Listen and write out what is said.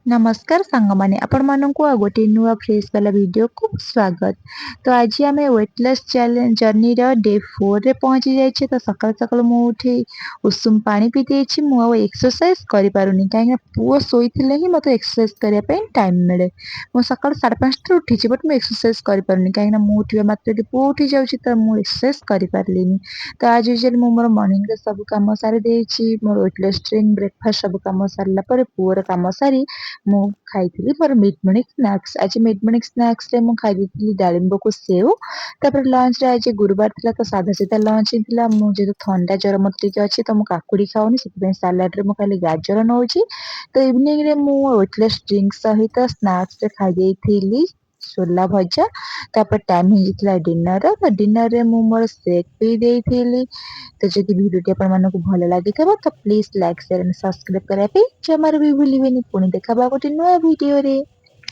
नमस्कार सांगमाने आपण ମାନଙ୍କୁ ଆଉ ଗୋଟେ ନୂଆ ଫ୍ରେଶ୍ ବାଲା ଭିଡିଓକୁ ସ୍ୱାଗତ। ତ ଆଜି ଆମେ ୱେଟ୍ ଲସ୍ ଚ୍ୟାଲେଞ୍ଜ ଜର୍ଣ୍ଣିର ଡେ 4 ରେ ପହଞ୍ଚି ଯାଇଛେ। ତ ସକାଳୁ ସକାଳୁ ମୁଁ ଉଠି ଉଷୁମ ପାଣି ପିଇ ଦେଇଛି। ମୁଁ ଆଉ ଏକ୍ସରସାଇଜ କରିପାରୁନି କାହିଁକିନା ପୁଅ ଶୋଇଥିଲେ ହିଁ ମୋତେ ଏକ୍ସରସାଇଜ କରିବା ପାଇଁ ଟାଇମ୍ ମିଳେ। ମୁଁ ସକାଳୁ 5:30ରୁ ଉଠିଛି ବଟ୍ ମୁଁ ଏକ୍ସରସାଇଜ କରିପାରୁନି କାହିଁକିନା ମୁଁ ଉଠିବା ମାତ୍ରକେ ପୁଅ ଉଠି ଯାଉଛି ତ ମୁଁ ଏକ୍ସରସାଇଜ କରିପାରିଲିନି। ତ ଆଜ୍ ୟୁଜୁଆଲ ମୁଁ ମୋର ମର୍ଣ୍ଣିଂରେ ସବୁ କାମ ସାରି ଦେଇଛି। ମୋର ୱେଟ୍ ଲସ୍ ଡ୍ରିଙ୍କ ବ୍ରେକଫାଷ୍ଟ ସବୁ କାମ ସାରିଲା ପରେ ପୁଅର କାମ ସାରି ମୁଁ ଖାଇଥିଲି ମୋର ମିଡ୍-ମର୍ଣ୍ଣିଂ ସ୍ନାକ୍ସ। ଆଜି ମିଡ୍-ମର୍ଣ୍ଣିଂ ସ୍ନାକ୍ସରେ ମୁଁ ଖାଇ ଦେଇଥିଲି ଡାଳିମ୍ବକୁ ସେଉ। ତାପରେ ଲଞ୍ଚରେ ଆଜି ଗୁରୁବାର ଥିଲା ତ ସାଧା ସିଧା ଲଞ୍ଚ ହେଇଥିଲା। ମୁଁ ଯେହେତୁ ଥଣ୍ଡା ଜ୍ୱର ମୋତେ ଟିକେ ଅଛି ତ ମୁଁ କାକୁଡି ଖାଉନି ସେଥିପାଇଁ ସାଲାଡରେ ମୁଁ ଖାଲି ଗାଜର ନଉଛି। ତ ଇଭିନିଂରେ ମୁଁ ୱେଟ୍ ଲସ୍ ଡ୍ରିଙ୍କ ସହିତ ସ୍ନାକ୍ସରେ ଖାଇ ଦେଇଥିଲି ସୋଲା ଭଜା। ତାପରେ ଟାଇମ୍ ହେଇଯାଇଥିଲା ଡିନରର। ତ ଡିନରରେ ମୁଁ ମୋର ସେକ୍ ପିଇ ଦେଇଥିଲି। ତ ଯଦି ଭିଡିଓଟି ଆପଣମାନଙ୍କୁ ଭଲ ଲାଗିଥିବ ତ please like, share, and subscribe କରିବା ପାଇଁ ଜମାରୁ ବି ଭୁଲିବେନି। ପୁଣି ଦେଖା ହବା ଗୋଟେ ନୂଆ ଭିଡିଓରେ।